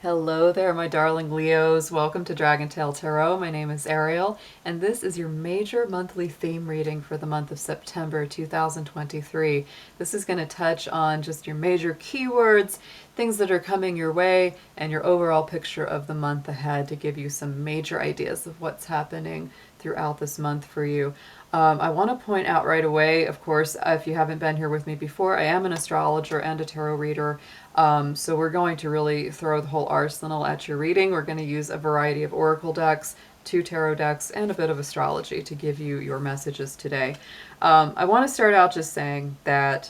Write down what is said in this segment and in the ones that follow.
Hello there, my darling Leos. Welcome to Dragon Tail Tarot. My name is Ariel, and this is your major monthly theme reading for the month of September 2023. This is going to touch on just your major keywords, things that are coming your way, and your overall picture of the month ahead to give you some major ideas of what's happening throughout this month for you. I want to point out right away, of course, if you haven't been here with me before, I am an astrologer and a tarot reader. So we're going to really throw the whole arsenal at your reading. We're going to use a variety of oracle decks, 2 tarot decks, and a bit of astrology to give you your messages today. I want to start out just saying that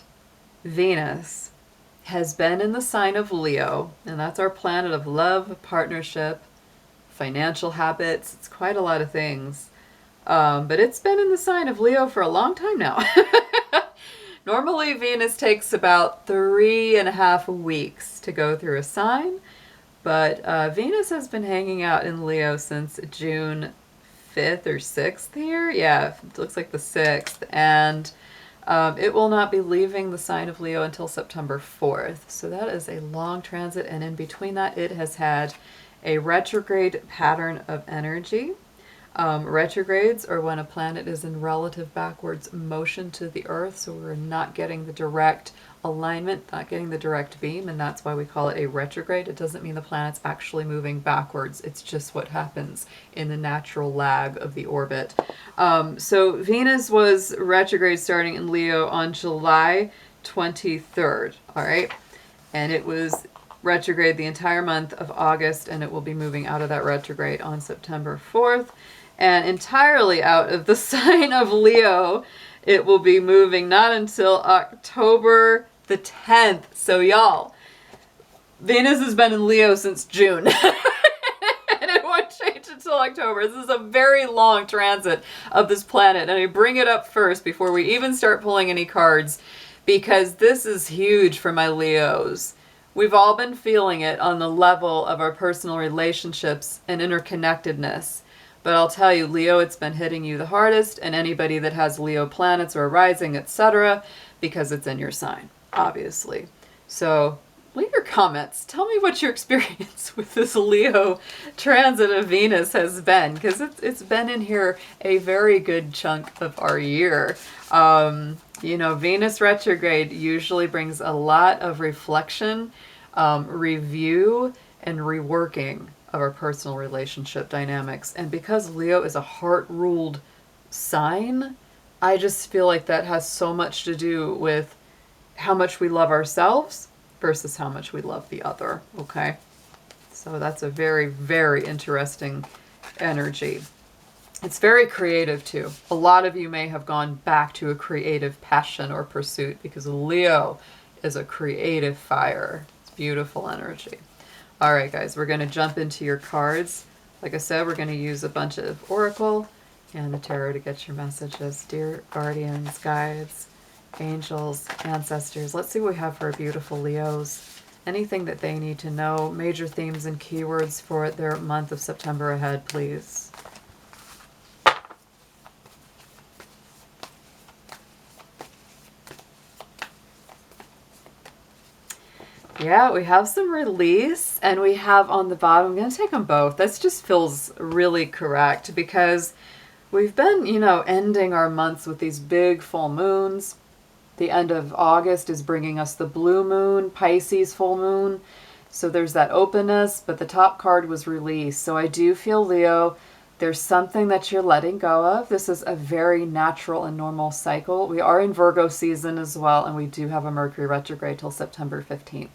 Venus has been in the sign of Leo, and that's our planet of love, partnership, financial habits. It's quite a lot of things. But it's been in the sign of Leo for a long time now. Normally, Venus takes about 3.5 weeks to go through a sign, but Venus has been hanging out in Leo since June 5th or 6th here. Yeah, it looks like the 6th, and it will not be leaving the sign of Leo until September 4th. So that is a long transit, and in between that, it has had a retrograde pattern of energy. Retrogrades are when a planet is in relative backwards motion to the Earth, so we're not getting the direct alignment, not getting the direct beam, and that's why we call it a retrograde. It doesn't mean the planet's actually moving backwards. It's just what happens in the natural lag of the orbit. So Venus was retrograde starting in Leo on July 23rd, all right? And it was retrograde the entire month of August, and it will be moving out of that retrograde on September 4th. And entirely out of the sign of Leo, it will be moving not until October the 10th. So y'all, Venus has been in Leo since June. And it won't change until October. This is a very long transit of this planet. And I bring it up first before we even start pulling any cards, because this is huge for my Leos. We've all been feeling it on the level of our personal relationships and interconnectedness. But I'll tell you, Leo, it's been hitting you the hardest, and anybody that has Leo planets or rising, etc., because it's in your sign, obviously. So leave your comments. Tell me what your experience with this Leo transit of Venus has been, because it's been in here a very good chunk of our year. You know, Venus retrograde usually brings a lot of reflection, review, and reworking of our personal relationship dynamics. And because Leo is a heart-ruled sign, I just feel like that has so much to do with how much we love ourselves versus how much we love the other, okay? So that's a very, very interesting energy. It's very creative too. A lot of you may have gone back to a creative passion or pursuit because Leo is a creative fire. It's beautiful energy. All right, guys, we're going to jump into your cards. Like I said, we're going to use a bunch of oracle and the tarot to get your messages. Dear guardians, guides, angels, ancestors, let's see what we have for our beautiful Leos. Anything that they need to know, major themes and keywords for their month of September ahead, please. Yeah, we have some release, and we have on the bottom, I'm going to take them both. This just feels really correct because we've been, you know, ending our months with these big full moons. The end of August is bringing us the blue moon, Pisces full moon. So there's that openness, but the top card was release. So I do feel, Leo, there's something that you're letting go of. This is a very natural and normal cycle. We are in Virgo season as well, and we do have a Mercury retrograde till September 15th.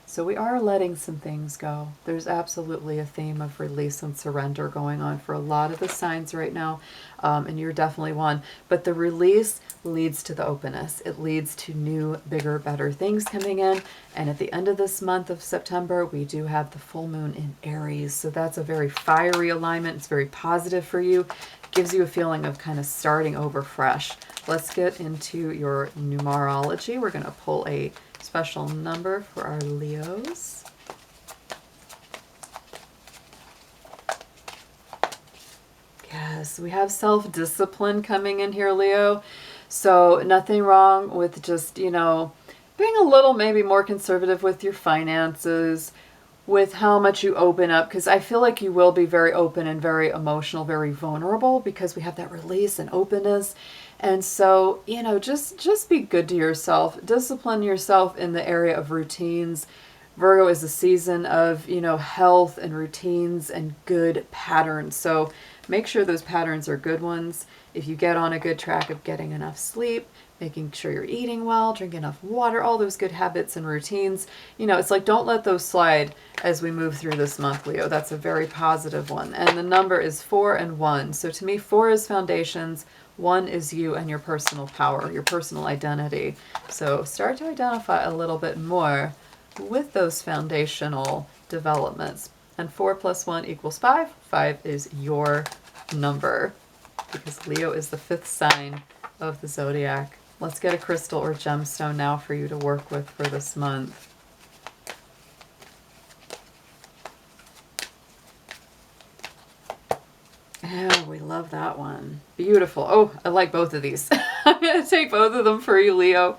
So we are letting some things go. There's absolutely a theme of release and surrender going on for a lot of the signs right now, and you're definitely one. But the release leads to the openness. It leads to new, bigger, better things coming in. And at the end of this month of September, we do have the full moon in Aries. So that's a very fiery alignment. It's very positive for you. Gives you a feeling of kind of starting over fresh. Let's get into your numerology. We're going to pull a special number for our Leos. Yes, we have self-discipline coming in here, Leo. So nothing wrong with just, you know, being a little maybe more conservative with your finances, with how much you open up, because I feel like you will be very open and very emotional, very vulnerable, because we have that release and openness. And so, you know, just be good to yourself. Discipline yourself in the area of routines. Virgo is a season of, you know, health and routines and good patterns. So make sure those patterns are good ones. If you get on a good track of getting enough sleep, making sure you're eating well, drinking enough water, all those good habits and routines, you know, it's like, don't let those slide as we move through this month, Leo. That's a very positive one. And the number is 4 and 1. So to me, 4 is foundations, 1 is you and your personal power, your personal identity. So start to identify a little bit more with those foundational developments. And 4 plus 1 equals 5. 5 is your number, because Leo is the 5th sign of the zodiac. Let's get a crystal or gemstone now for you to work with for this month. Oh, we love that one. Beautiful. Oh, I like both of these. I'm going to take both of them for you, Leo.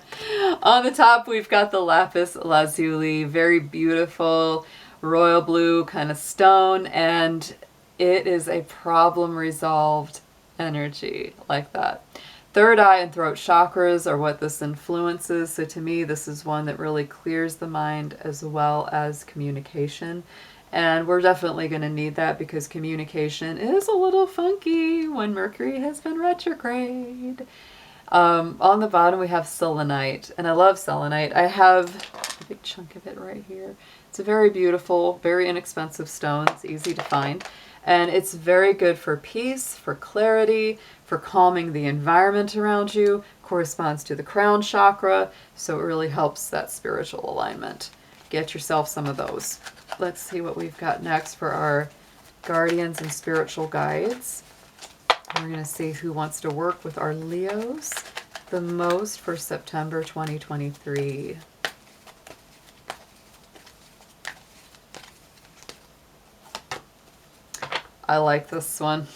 On the top, we've got the lapis lazuli. Very beautiful royal blue kind of stone. And it is a problem resolved energy like that. Third eye and throat chakras are what this influences. So to me, this is one that really clears the mind as well as communication. And we're definitely going to need that, because communication is a little funky when Mercury has been retrograde. On the bottom, we have selenite. And I love selenite. I have a big chunk of it right here. It's a very beautiful, very inexpensive stone. It's easy to find. And it's very good for peace, for clarity, for calming the environment around you. Corresponds to the crown chakra, so it really helps that spiritual alignment. Get yourself some of those. Let's see what we've got next for our guardians and spiritual guides. We're going to see who wants to work with our Leos the most for September 2023. I like this one.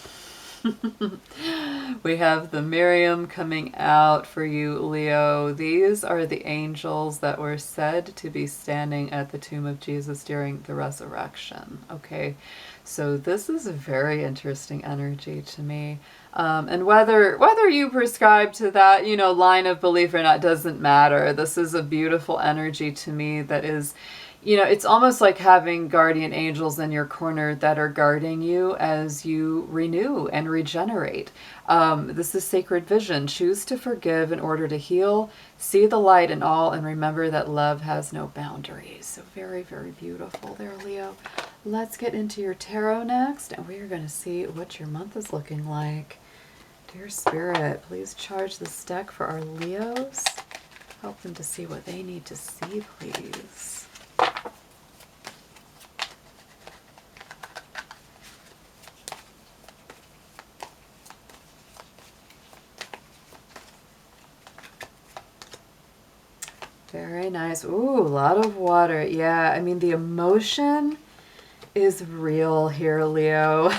We have the Miriam coming out for you, Leo. These are the angels that were said to be standing at the tomb of Jesus during the resurrection. Okay, so this is a very interesting energy to me. And whether you prescribe to that, you know, line of belief or not doesn't matter. This is a beautiful energy to me that is, you know, it's almost like having guardian angels in your corner that are guarding you as you renew and regenerate. This is sacred vision. Choose to forgive in order to heal. See the light in all, and remember that love has no boundaries. So very, very beautiful there, Leo. Let's get into your tarot next, and we are going to see what your month is looking like. Dear Spirit, please charge this deck for our Leos. Help them to see what they need to see, please. Very nice. Ooh, a lot of water. Yeah, I mean, the emotion is real here, Leo.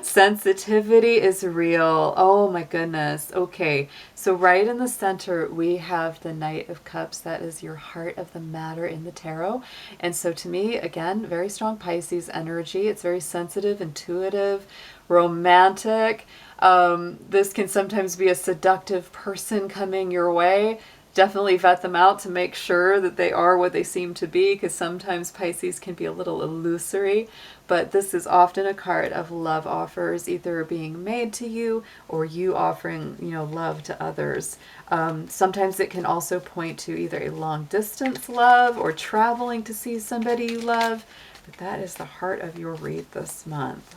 Sensitivity is real. Oh my goodness. Okay, so right in the center, we have the Knight of Cups. That is your heart of the matter in the tarot. And so to me, again, very strong Pisces energy. It's very sensitive, intuitive, romantic. This can sometimes be a seductive person coming your way. Definitely vet them out to make sure that they are what they seem to be, because sometimes Pisces can be a little illusory. But this is often a card of love offers, either being made to you or you offering, you know, love to others. Sometimes it can also point to either a long distance love or traveling to see somebody you love. But that is the heart of your read this month.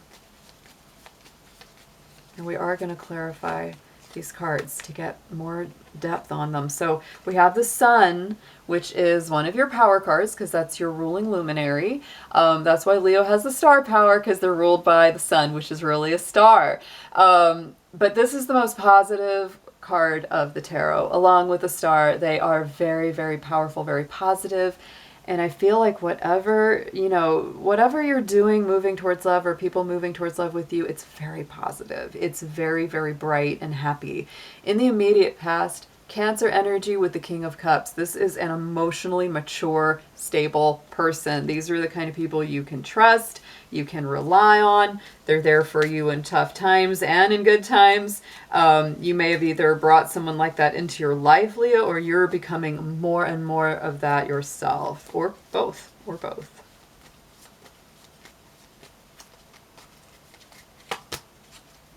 And we are going to clarify these cards to get more depth on them. So we have the Sun, which is one of your power cards, because that's your ruling luminary. That's why Leo has the star power, because they're ruled by the Sun, which is really a star. But this is the most positive card of the tarot. Along with the star, they are very, very powerful, very positive. And I feel like whatever, you know, whatever you're doing, moving towards love, or people moving towards love with you, it's very positive. It's very, very bright and happy. In the immediate past, Cancer energy with the King of Cups. This is an emotionally mature, stable person. These are the kind of people you can trust, you can rely on. They're there for you in tough times and in good times. You may have either brought someone like that into your life, Leo, or you're becoming more and more of that yourself, or both, or both.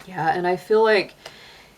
Yeah, and I feel like,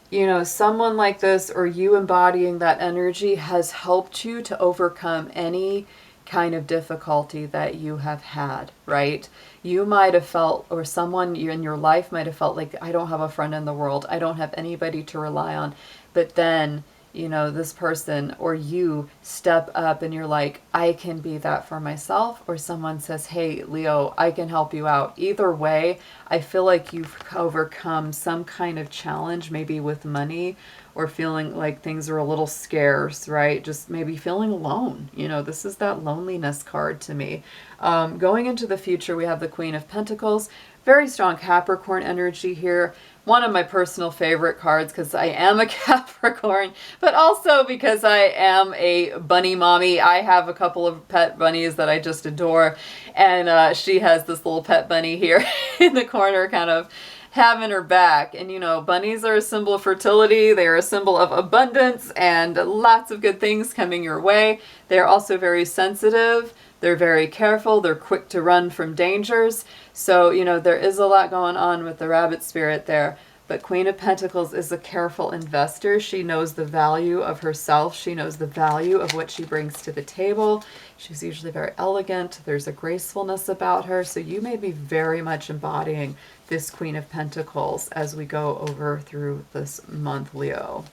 you know, someone like this or you embodying that energy has helped you to overcome any kind of difficulty that you have had, right? You might have felt, or someone in your life might have felt like, I don't have a friend in the world. I don't have anybody to rely on. But then, you know, this person or you step up and you're like, I can be that for myself. Or someone says, hey, Leo, I can help you out. Either way, I feel like you've overcome some kind of challenge, maybe with money or feeling like things are a little scarce, right? Just maybe feeling alone. You know, this is that loneliness card to me. Going into the future, we have the Queen of Pentacles. Very strong Capricorn energy here. One of my personal favorite cards because I am a Capricorn, but also because I am a bunny mommy. I have a couple of pet bunnies that I just adore, and she has this little pet bunny here in the corner kind of having her back. And you know, bunnies are a symbol of fertility. They are a symbol of abundance and lots of good things coming your way. They're also very sensitive. They're very careful. They're quick to run from dangers. So, you know, there is a lot going on with the rabbit spirit there. But Queen of Pentacles is a careful investor. She knows the value of herself. She knows the value of what she brings to the table. She's usually very elegant. There's a gracefulness about her. So you may be very much embodying this Queen of Pentacles as we go over through this month, Leo.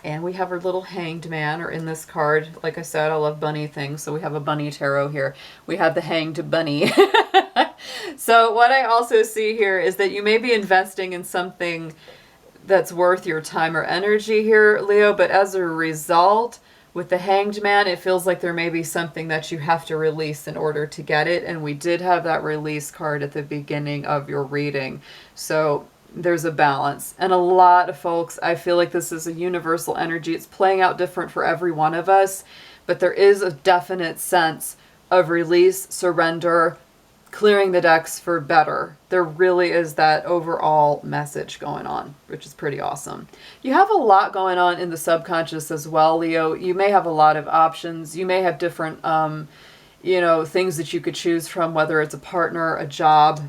And we have our little Hanged Man, or in this card, like I said, I love bunny things, so we have a bunny tarot here. We have the Hanged Bunny. So what I also see here is that you may be investing in something that's worth your time or energy here, Leo, but as a result, with the Hanged Man, it feels like there may be something that you have to release in order to get it, and we did have that release card at the beginning of your reading. So there's a balance. And a lot of folks, I feel like this is a universal energy. It's playing out different for every one of us, but there is a definite sense of release, surrender, clearing the decks for better. There really is that overall message going on, which is pretty awesome. You have a lot going on in the subconscious as well, Leo. You may have a lot of options. You may have different, you know, things that you could choose from, whether it's a partner, a job,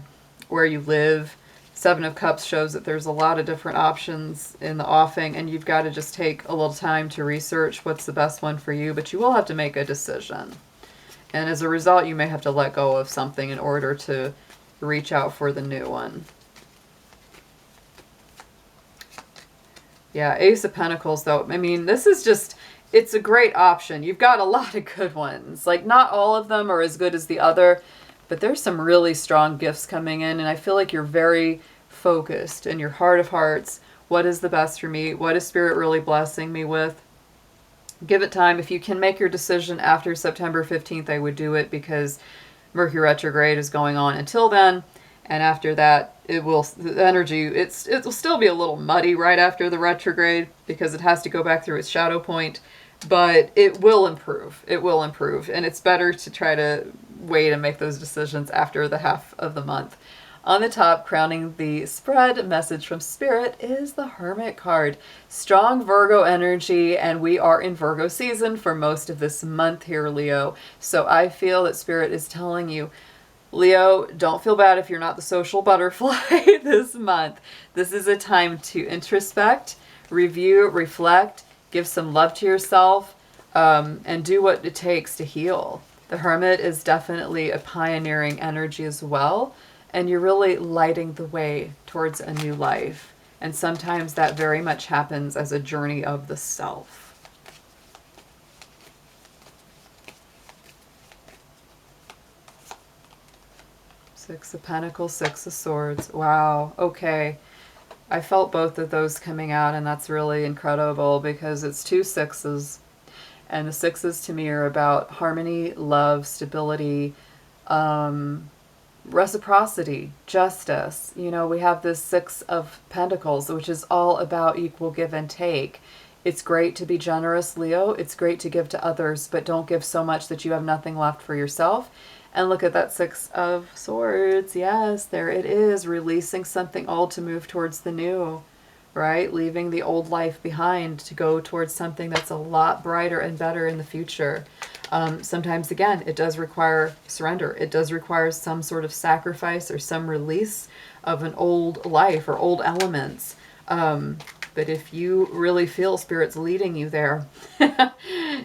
where you live. Seven of Cups shows that there's a lot of different options in the offing, and you've got to just take a little time to research what's the best one for you, but you will have to make a decision. And as a result, you may have to let go of something in order to reach out for the new one. Yeah, Ace of Pentacles, though. I mean, this is just, it's a great option. You've got a lot of good ones. Like, not all of them are as good as the other, but there's some really strong gifts coming in, and I feel like you're very focused in your heart of hearts. What is the best for me? What is Spirit really blessing me with? Give it time. If you can make your decision after September 15th, I would do it, because Mercury retrograde is going on until then. And after that, it will, the energy, it'll still be a little muddy right after the retrograde because it has to go back through its shadow point, but it will improve. It will improve. And it's better to try to wait and make those decisions after the half of the month. On the top, crowning the spread, message from Spirit, is the Hermit card. Strong Virgo energy, and we are in Virgo season for most of this month here, Leo. So I feel that Spirit is telling you, Leo, don't feel bad if you're not the social butterfly this month. This is a time to introspect, review, reflect, give some love to yourself, and do what it takes to heal. The Hermit is definitely a pioneering energy as well. And you're really lighting the way towards a new life. And sometimes that very much happens as a journey of the self. Six of Pentacles, Six of Swords. Wow, okay. I felt both of those coming out, and that's really incredible because it's two sixes. And the sixes to me are about harmony, love, stability, reciprocity, justice. You know, we have this Six of Pentacles, which is all about equal give and take. It's great to be generous, Leo. It's great to give to others, but don't give so much that you have nothing left for yourself. And look at that Six of Swords. Yes, there it is. Releasing something old to move towards the new, right? Leaving the old life behind to go towards something that's a lot brighter and better in the future. Sometimes, again, it does require surrender. It does require some sort of sacrifice or some release of an old life or old elements. But if you really feel Spirit's leading you there,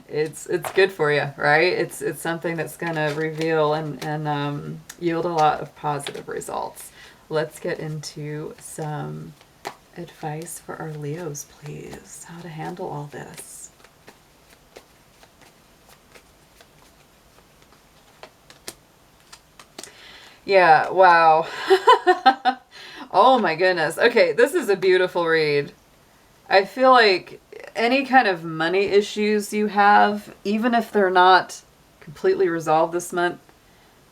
it's good for you, right? It's something that's going to reveal and yield a lot of positive results. Let's get into some advice for our Leos, please. How to handle all this. Yeah, wow. Oh my goodness. Okay, this is a beautiful read. I feel like any kind of money issues you have, even if they're not completely resolved this month,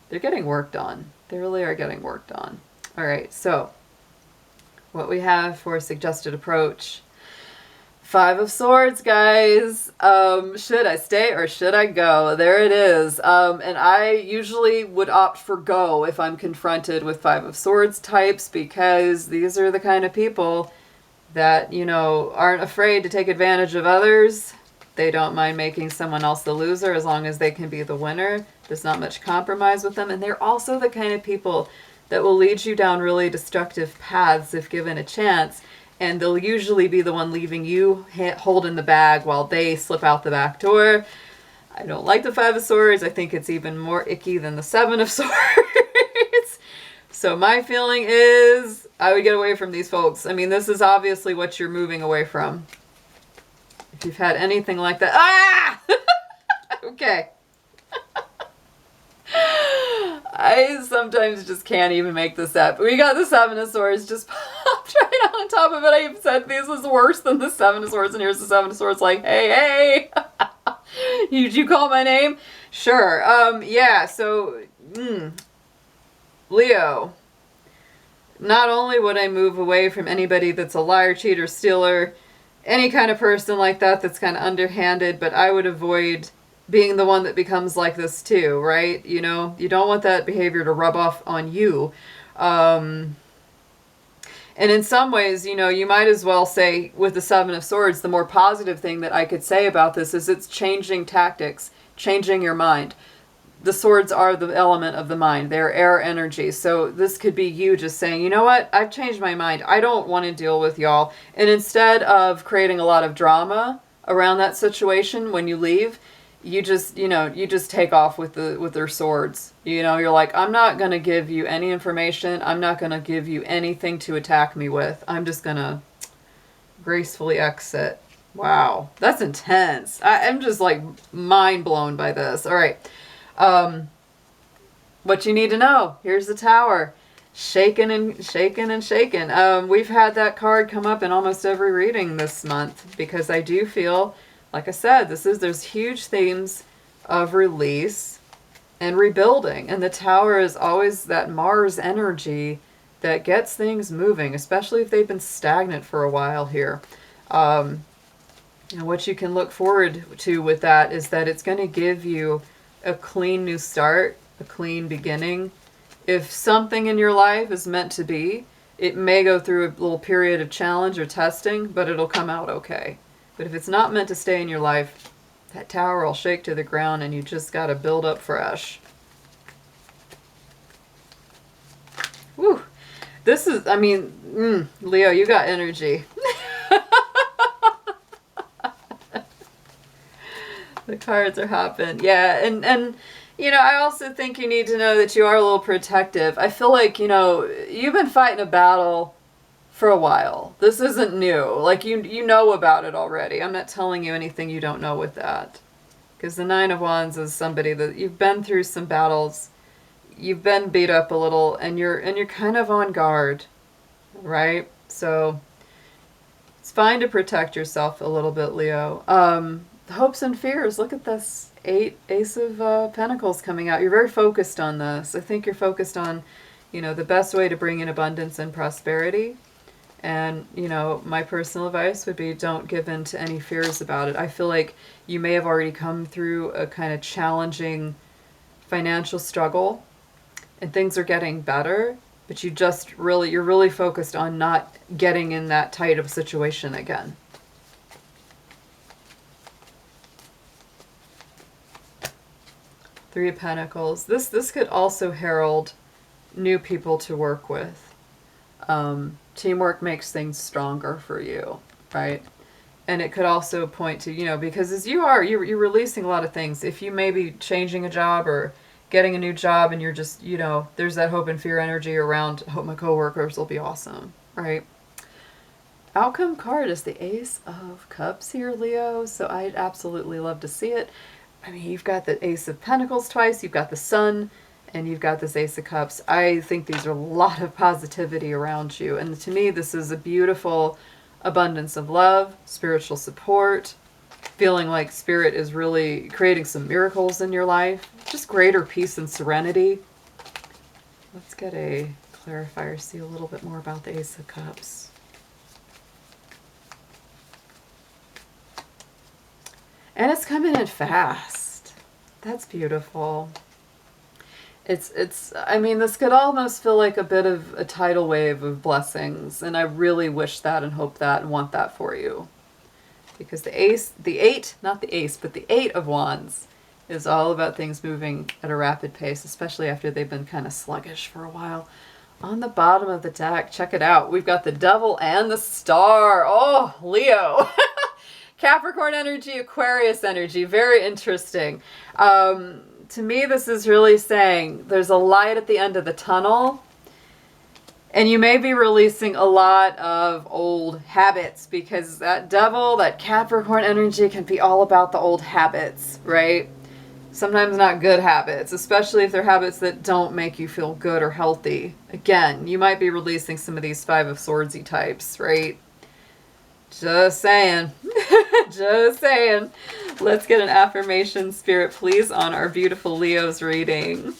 they're getting worked on. They really are getting worked on. All right, so what we have for suggested approach. Five of Swords, guys. Should I stay or should I go? There it is. And I usually would opt for go if I'm confronted with Five of Swords types, because these are the kind of people that, you know, aren't afraid to take advantage of others. They don't mind making someone else the loser as long as they can be the winner. There's not much compromise with them. And they're also the kind of people that will lead you down really destructive paths if given a chance. And they'll usually be the one leaving you holding the bag while they slip out the back door. I don't like the Five of Swords. I think it's even more icky than the Seven of Swords. So my feeling is I would get away from these folks. I mean, this is obviously what you're moving away from. If you've had anything like that. Ah! Okay. I sometimes just can't even make this up. We got the Seven of Swords just popped right on top of it. I even said this is worse than the Seven of Swords, and here's the Seven of Swords like, hey, hey. Did you call my name? Sure. Yeah, so, Leo. Not only would I move away from anybody that's a liar, cheater, stealer, any kind of person like that that's kind of underhanded, but I would avoid being the one that becomes like this too, right? You know, you don't want that behavior to rub off on you. And in some ways, you know, you might as well say with the Seven of Swords, the more positive thing that I could say about this is it's changing tactics, changing your mind. The swords are the element of the mind. They're air energy. So this could be you just saying, you know what? I've changed my mind. I don't want to deal with y'all. And instead of creating a lot of drama around that situation when you leave, you just, you know, you just take off with their swords. You know, you're like, I'm not going to give you any information. I'm not going to give you anything to attack me with. I'm just going to gracefully exit. Wow. That's intense. I'm just like mind blown by this. All right. What you need to know. Here's the Tower. Shaken and shaken and shaken. We've had that card come up in almost every reading this month because I do feel, like I said, there's huge themes of release and rebuilding. And the Tower is always that Mars energy that gets things moving, especially if they've been stagnant for a while here. And what you can look forward to with that is that it's going to give you a clean new start, a clean beginning. If something in your life is meant to be, it may go through a little period of challenge or testing, but it'll come out okay. But if it's not meant to stay in your life, that Tower will shake to the ground and you just got to build up fresh. Woo. This is, I mean, Leo, you got energy. The cards are hopping. Yeah, and you know, I also think you need to know that you are a little protective. I feel like, you know, you've been fighting a battle for a while. This isn't new. Like, you know about it already. I'm not telling you anything you don't know with that. Because the Nine of Wands is somebody that you've been through some battles. You've been beat up a little, and you're kind of on guard, right? So it's fine to protect yourself a little bit, Leo. hopes and fears. Look at this Ace of Pentacles coming out. You're very focused on this. I think you're focused on, you know, the best way to bring in abundance and prosperity. And, you know, my personal advice would be don't give in to any fears about it. I feel like you may have already come through a kind of challenging financial struggle and things are getting better, but you're really focused on not getting in that tight of a situation again. Three of Pentacles. This could also herald new people to work with. Teamwork makes things stronger for you, right? And it could also point to, you know, because as you're releasing a lot of things. If you may be changing a job or getting a new job and you're just, you know, there's that hope and fear energy around, hope my coworkers will be awesome, right? Outcome card is the Ace of Cups here, Leo. So I'd absolutely love to see it. I mean, you've got the Ace of Pentacles twice, you've got the Sun, and you've got this Ace of Cups. I think these are a lot of positivity around you. And to me, this is a beautiful abundance of love, spiritual support, feeling like Spirit is really creating some miracles in your life. Just greater peace and serenity. Let's get a clarifier, see a little bit more about the Ace of Cups. And it's coming in fast. That's beautiful. I mean, this could almost feel like a bit of a tidal wave of blessings, and I really wish that and hope that and want that for you. Because the eight, not the ace, but the Eight of Wands is all about things moving at a rapid pace, especially after they've been kind of sluggish for a while. On the bottom of the deck, check it out. We've got the Devil and the Star. Oh, Leo. Capricorn energy, Aquarius energy. Very interesting. To me, this is really saying there's a light at the end of the tunnel. And you may be releasing a lot of old habits, because that Devil, that Capricorn energy can be all about the old habits, right? Sometimes not good habits, especially if they're habits that don't make you feel good or healthy. Again, you might be releasing some of these Five of Swordsy types, right? Just saying. Just saying. Let's get an affirmation, Spirit, please, on our beautiful Leo's reading.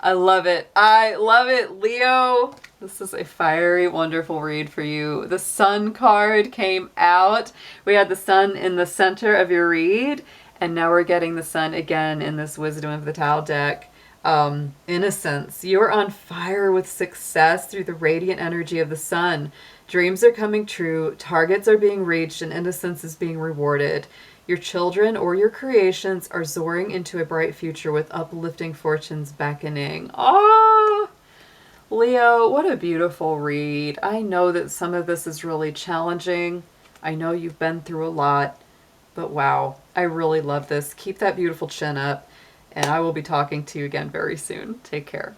I love it. I love it, Leo. This is a fiery, wonderful read for you. The Sun card came out. We had the Sun in the center of your read, and now we're getting the Sun again in this Wisdom of the Tao deck. Innocence. You're on fire with success through the radiant energy of the Sun. Dreams are coming true, targets are being reached, and innocence is being rewarded. Your children or your creations are soaring into a bright future with uplifting fortunes beckoning. Ah, Leo, what a beautiful read. I know that some of this is really challenging. I know you've been through a lot, but wow, I really love this. Keep that beautiful chin up. And I will be talking to you again very soon. Take care.